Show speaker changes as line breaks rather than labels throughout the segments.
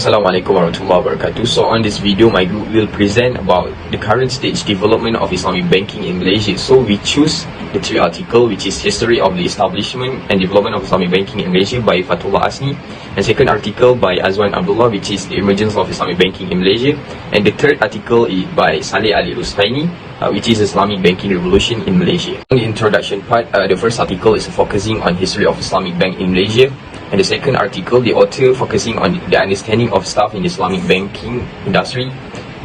Assalamualaikum warahmatullahi wabarakatuh. So on this video, my group will present about the current stage development of Islamic banking in Malaysia. So we choose the three articles, which is History of the Establishment and Development of Islamic Banking in Malaysia by Fatullah Asni, and second article by Azwan Abdullah, which is the emergence of Islamic banking in Malaysia, and the third article is by Saleh Ali Rustaini, which is Islamic banking revolution in Malaysia. On the introduction part, the first article is focusing on history of Islamic bank in Malaysia. And the second article, the author focusing on the understanding of staff in the Islamic banking industry.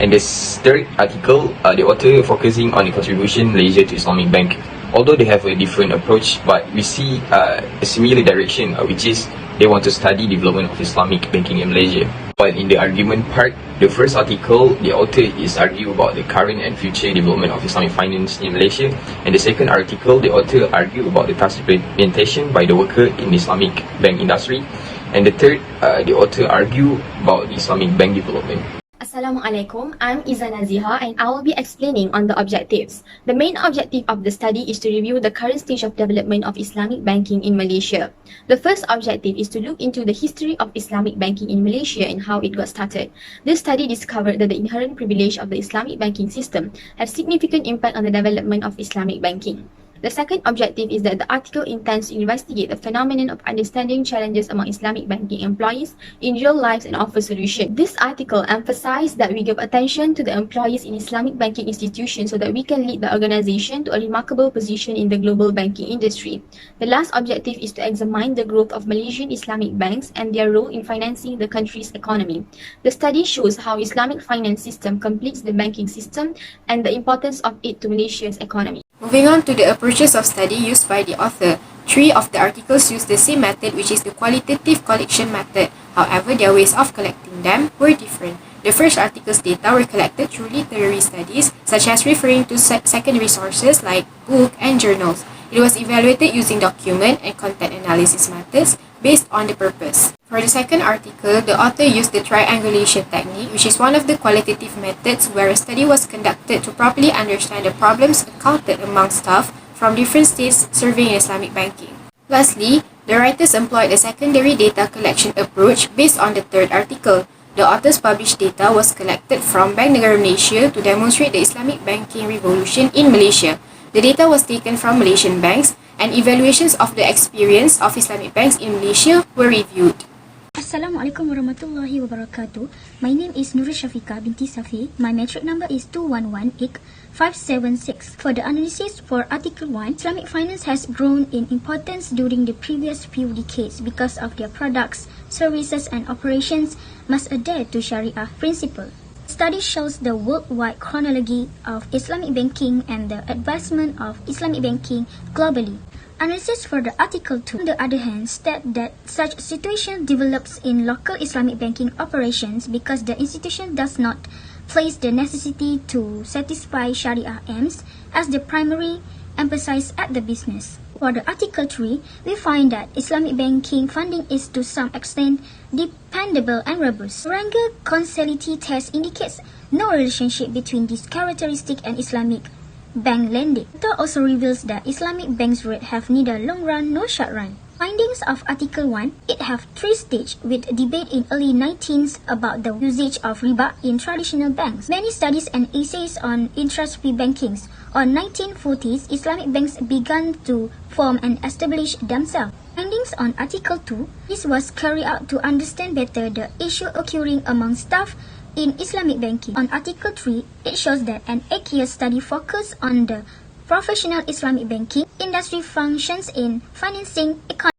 And the third article, the author focusing on the contribution Malaysia to Islamic bank. Although they have a different approach, but we see a similar direction, which is they want to study development of Islamic banking in Malaysia. But in the argument part, the first article, the author is argue about the current and future development of Islamic finance in Malaysia. And the second article, the author argue about the task implementation by the worker in the Islamic bank industry. And the third, the author argue about the Islamic bank development.
Assalamualaikum, I'm Izana Ziha and I will be explaining on the objectives. The main objective of the study is to review the current stage of development of Islamic banking in Malaysia. The first objective is to look into the history of Islamic banking in Malaysia and how it got started. This study discovered that the inherent privilege of the Islamic banking system has significant impact on the development of Islamic banking. The second objective is that the article intends to investigate the phenomenon of understanding challenges among Islamic banking employees in real lives and offer solutions. This article emphasized that we give attention to the employees in Islamic banking institutions so that we can lead the organization to a remarkable position in the global banking industry. The last objective is to examine the growth of Malaysian Islamic banks and their role in financing the country's economy. The study shows how Islamic finance system completes the banking system and the importance of it to Malaysia's economy.
Moving on to the approaches of study used by the author. Three of the articles use the same method, which is the qualitative collection method. However, their ways of collecting them were different. The first article's data were collected through literary studies, such as referring to secondary sources like books and journals. It was evaluated using document and content analysis methods based on the purpose. For the second article, the author used the triangulation technique, which is one of the qualitative methods where a study was conducted to properly understand the problems encountered among staff from different states serving in Islamic banking. Lastly, the writers employed a secondary data collection approach based on the third article. The author's published data was collected from Bank Negara Malaysia to demonstrate the Islamic banking revolution in Malaysia. The data was taken from Malaysian banks, and evaluations of the experience of Islamic banks in Malaysia were reviewed.
Assalamualaikum warahmatullahi wabarakatuh. My name is Nurul Syafiqah binti Safi. My metric number is 211-576. For the analysis for Article 1, Islamic finance has grown in importance during the previous few decades because of their products, services and operations must adhere to Sharia principle. Study shows the worldwide chronology of Islamic banking and the advancement of Islamic banking globally. Analysis for the Article 2, on the other hand, state that such situation develops in local Islamic banking operations because the institution does not place the necessity to satisfy Sharia aims as the primary emphasis at the business. For the Article 3, we find that Islamic banking funding is to some extent dependable and robust. Wrangel causality test indicates no relationship between this characteristic and Islamic bank lending. It also reveals that Islamic banks rate have neither long run nor short run. Findings of Article 1, it have three stages with debate in early 19th about the usage of riba in traditional banks. Many studies and essays on interest-free bankings. On 1940s, Islamic banks began to form and establish themselves. Findings on Article 2, this was carried out to understand better the issue occurring among staff in Islamic banking. On Article 3, it shows that an 8-year study focused on the professional Islamic banking industry functions in financing economy.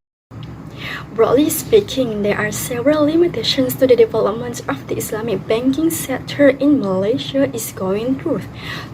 Broadly speaking, there are several limitations to the development of the Islamic banking sector in Malaysia is going through.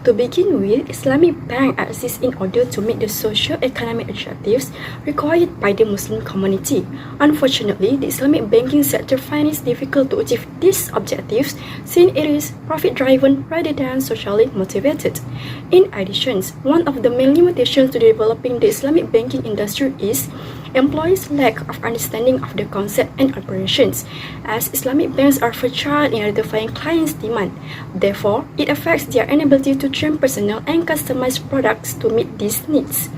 To begin with, Islamic banks exist in order to meet the socio-economic objectives required by the Muslim community. Unfortunately, the Islamic banking sector finds it difficult to achieve these objectives since it is profit-driven rather than socially motivated. In addition, one of the main limitations to developing the Islamic banking industry is employees' lack of understanding of the concept and operations, as Islamic banks are fragile in identifying clients' demand. Therefore, it affects their inability to train personnel and customize products to meet these needs.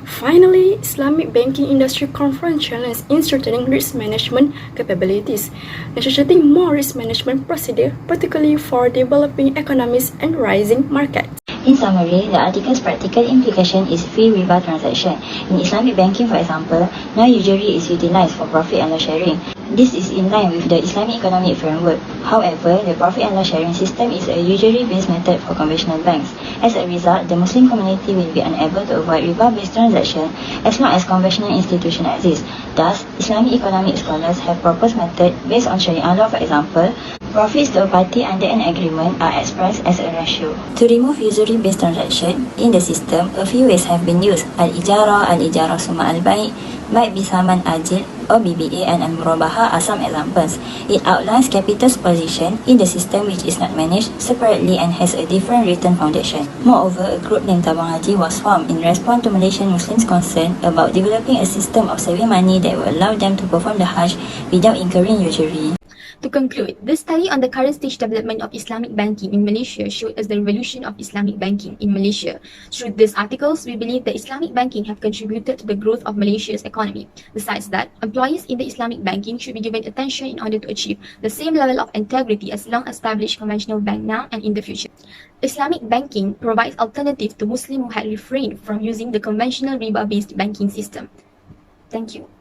Finally, Islamic banking industry confronts challenges in strengthening risk management capabilities, necessitating more risk management procedure, particularly for developing economies and rising markets.
In summary, the article's practical implication is fee riba transaction. In Islamic banking, for example, no usury is utilized for profit and loss sharing. This is in line with the Islamic economic framework. However, the profit and loss sharing system is a usury-based method for conventional banks. As a result, the Muslim community will be unable to avoid riba-based transactions as long as conventional institutions exist. Thus, Islamic economic scholars have proposed methods based on Sharia law, for example, profits to a party under an agreement are expressed as a ratio. To remove usury-based transaction in the system, a few ways have been used. Al-Ijarah Summa Al-Bai, might be Saman Ajil, or BBA and Al-Murabaha are some examples. It outlines capital's position in the system which is not managed separately and has a different written foundation. Moreover, a group named Tabang Haji was formed in response to Malaysian Muslims' concern about developing a system of saving money that will allow them to perform the Hajj without incurring usury.
To conclude, this study on the current stage development of Islamic banking in Malaysia showed us the revolution of Islamic banking in Malaysia. Through these articles, we believe that Islamic banking have contributed to the growth of Malaysia's economy. Besides that, employees in the Islamic banking should be given attention in order to achieve the same level of integrity as long-established conventional bank now and in the future. Islamic banking provides alternative to Muslims who had refrained from using the conventional riba-based banking system. Thank you.